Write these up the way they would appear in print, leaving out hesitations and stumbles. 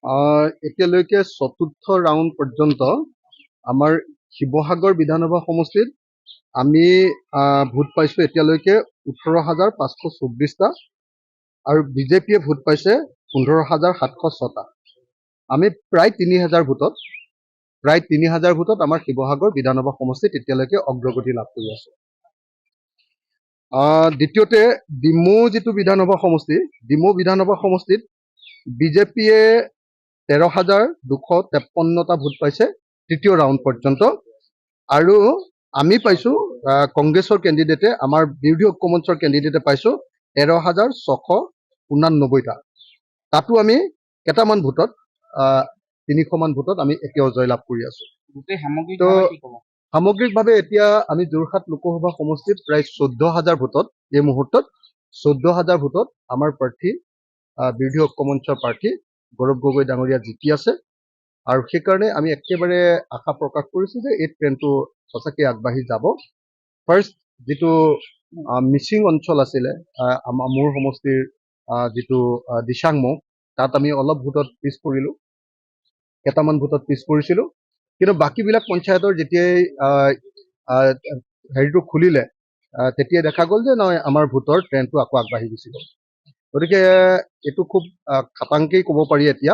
এতিয়ালৈকে চতুৰ্থ ৰাউণ্ড পৰ্যন্ত আমাৰ শিৱসাগৰ বিধানসভা সমষ্টিত আমি ভোট পাইছোঁ এতিয়ালৈকে 18,524টা আৰু বিজেপিয়ে ভোট পাইছে 15,706টা। আমি প্ৰায় 3,000 ভোটত আমাৰ শিৱসাগৰ বিধানসভা সমষ্টিত এতিয়ালৈকে অগ্ৰগতি লাভ কৰি আছোঁ। দ্বিতীয়তে ডিমৌ যিটো বিধানসভা সমষ্টি, ডিমৌ বিধানসভা সমষ্টিত বিজেপিয়ে 13,253টা ভোট পাইছে তৃতীয় ৰাউণ্ড পৰ্যন্ত, আৰু আমি পাইছোঁ কংগ্ৰেছৰ কেণ্ডিডেটে, আমাৰ বিৰোধী ঐক্যমঞ্চৰ কেণ্ডিডেটে পাইছোঁ 13,689টা। তাতো আমি কেইটামান ভোটত 300মান ভোটত আমি এতিয়াও জয়লাভ কৰি আছোঁ। সামগ্ৰিকভাৱে এতিয়া আমি যোৰহাট লোকসভা সমষ্টিত প্ৰায় 14,000 ভোটত, এই মুহূৰ্তত 14,000 ভোটত আমাৰ প্ৰাৰ্থী বিৰোধী ঐক্যমঞ্চৰ প্ৰাৰ্থী গৌৰৱ গগৈ ডাঙৰীয়া জিকি আছে, আৰু সেইকাৰণে আমি একেবাৰে আশা প্ৰকাশ কৰিছোঁ যে এই ট্ৰেণ্ডটো সঁচাকৈ আগবাঢ়ি যাব। ফাৰ্ষ্ট যিটো মিচিং অঞ্চল আছিলে মোৰ সমষ্টিৰ যিটো দিচাংমুখ, তাত আমি অলপ ভোটত পিছ পৰিলোঁ, কেইটামান ভোটত পিছ পৰিছিলোঁ, কিন্তু বাকীবিলাক পঞ্চায়তৰ যেতিয়াই হেৰিটো খুলিলে তেতিয়াই দেখা গ'ল যে নহয়, আমাৰ ভোটৰ ট্ৰেণ্ডটো আকৌ আগবাঢ়ি গুচি গ'ল। গতিকে এইটো খুব খাটাংকেই ক'ব পাৰি এতিয়া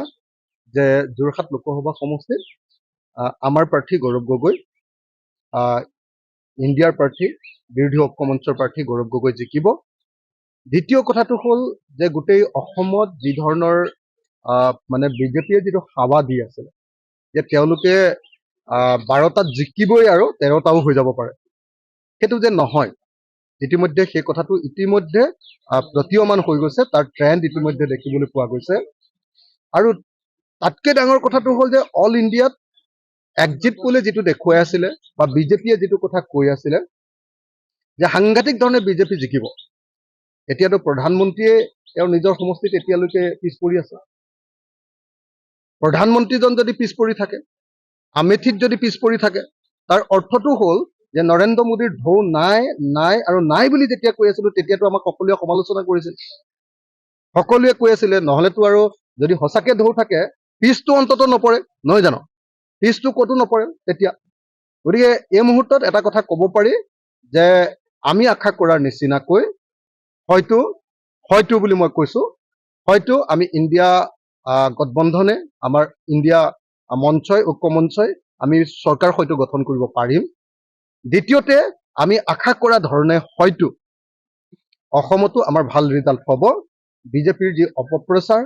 যে যোৰহাট লোকসভা সমষ্টিত আমাৰ প্ৰাৰ্থী গৌৰৱ গগৈ, ইণ্ডিয়াৰ প্ৰাৰ্থী বিৰোধী ঐক্যমঞ্চৰ প্ৰাৰ্থী গৌৰৱ গগৈ জিকিব। দ্বিতীয় কথাটো হ'ল যে গোটেই অসমত যি ধৰণৰ মানে বিজেপিয়ে যিটো হাৱা দি আছিলে যে তেওঁলোকে 12টাত জিকিবই আৰু 13টাও হৈ যাব পাৰে, সেইটো যে নহয়, ইতিমধ্যে সেই কথাটো ইতিমধ্যে প্ৰতীয়মান হৈ গৈছে, তাৰ ট্ৰেণ্ড ইতিমধ্যে দেখিবলৈ পোৱা গৈছে। আৰু তাতকৈ ডাঙৰ কথাটো হ'ল যে অল ইণ্ডিয়াত এক্সিট পোলে যিটো দেখুৱাই আছিলে বা বিজেপিয়ে যিটো কথা কৈ আছিলে যে সাংঘাতিক ধৰণে বিজেপি জিকিব, এতিয়াতো প্ৰধানমন্ত্ৰীয়ে তেওঁৰ নিজৰ সমষ্টিত এতিয়ালৈকে পিছ পৰি আছে। প্ৰধানমন্ত্ৰীজন যদি পিছ পৰি থাকে, আমেথিত যদি পিছ পৰি থাকে, তাৰ অৰ্থটো হ'ল যে নৰেন্দ্ৰ মোদীৰ ঢৌ নাই নাই আৰু নাই বুলি যেতিয়া কৈ আছিলোঁ তেতিয়াতো আমাক সকলোৱে সমালোচনা কৰিছিল, সকলোৱে কৈ আছিলে নহ'লেতো আৰু যদি সঁচাকৈ ঢৌ থাকে পিছটো অন্তত নপৰে, নহয় জানো, পিছটো ক'তো নপৰে তেতিয়া। গতিকে এই মুহূৰ্তত এটা কথা ক'ব পাৰি যে আমি আশা কৰাৰ নিচিনাকৈ হয়তো বুলি মই কৈছোঁ, হয়তো আমি ইণ্ডিয়া গঠবন্ধনে, আমাৰ ইণ্ডিয়া মঞ্চই, ঐক্যমঞ্চই আমি চৰকাৰ হয়তো গঠন কৰিব পাৰিম। দ্বিতীয়তে আমি আশা কৰা ধৰণে হয়তো অসমতো আমাৰ ভাল ৰিজাল্ট হ'ব। বিজেপিৰ যি অপপ্ৰচাৰ,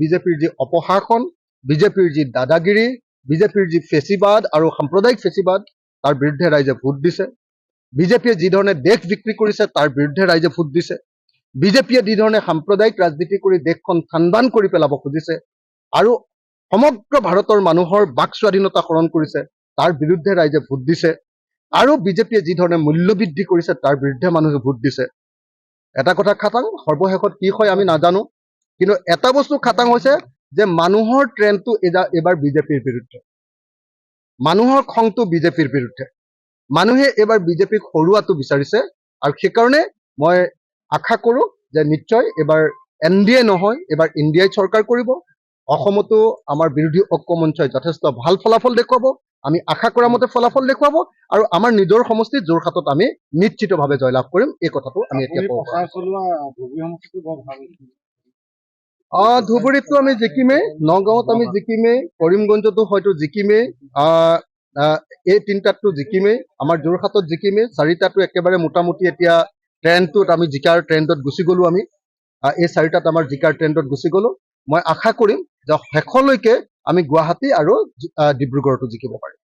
বিজেপিৰ যি অপশাসন, বিজেপিৰ যি দাদাগিৰি, বিজেপিৰ যি ফেচিবাদ আৰু সাম্প্ৰদায়িক ফেচিবাদ, তাৰ বিৰুদ্ধে ৰাইজে ভোট দিছে। বিজেপিয়ে যি ধৰণে দেশ বিক্ৰী কৰিছে তাৰ বিৰুদ্ধে ৰাইজে ভোট দিছে। বিজেপিয়ে যি ধৰণে সাম্প্ৰদায়িক ৰাজনীতি কৰি দেশখন থানবান কৰি পেলাব খুজিছে আৰু সমগ্ৰ ভাৰতৰ মানুহৰ বাক স্বাধীনতা হৰণ কৰিছে, তাৰ বিৰুদ্ধে ৰাইজে ভোট দিছে। আৰু বিজেপিয়ে যি ধৰণে মূল্যবৃদ্ধি কৰিছে তাৰ বিৰুদ্ধে মানুহে ভোট দিছে। এটা কথা খাটাং, সৰ্বশেষত কি হয় আমি নাজানো, কিন্তু এটা বস্তু খাটাং হৈছে যে মানুহৰ ট্ৰেণ্ডটো এইবাৰ বিজেপিৰ বিৰুদ্ধে, মানুহৰ খংটো বিজেপিৰ বিৰুদ্ধে। মানুহে এইবাৰ বিজেপিক হৰুৱাটো বিচাৰিছে, আৰু সেইকাৰণে মই আশা কৰোঁ যে নিশ্চয় এইবাৰ NDA নহয়, এইবাৰ ইণ্ডিয়াই চৰকাৰ কৰিব। অসমতো আমাৰ বিৰোধী ঐক্যমঞ্চই যথেষ্ট ভাল ফলাফল দেখুৱাব, আমি আশা কৰা মতে ফলাফল দেখুৱাব, আৰু আমাৰ নিজৰ সমষ্টি যোৰহাটত আমি নিশ্চিতভাৱে জয়লাভ কৰিম, এই কথাটো আমি এতিয়া ক'ব পাৰোঁ। ধুবুৰীতটো আমি জিকিমেই, নগাঁৱত আমি জিকিমেই, কৰিমগঞ্জতো হয়তো জিকিমেই, এই তিনিটাততো জিকিমেই, আমাৰ যোৰহাটত জিকিমেই, 4টাতো একেবাৰে মোটামুটি এতিয়া ট্ৰেণ্ডটোত আমি জিকাৰ ট্ৰেণ্ডত গুচি গ'লোঁ। আমি এই 4টাত আমাৰ জিকাৰ ট্ৰেণ্ডত গুচি গ'লোঁ। মই আশা কৰিম যে শেষলৈকে আমি গুৱাহাটী আৰু ডিব্ৰুগড়তো জিকিব পাৰিম।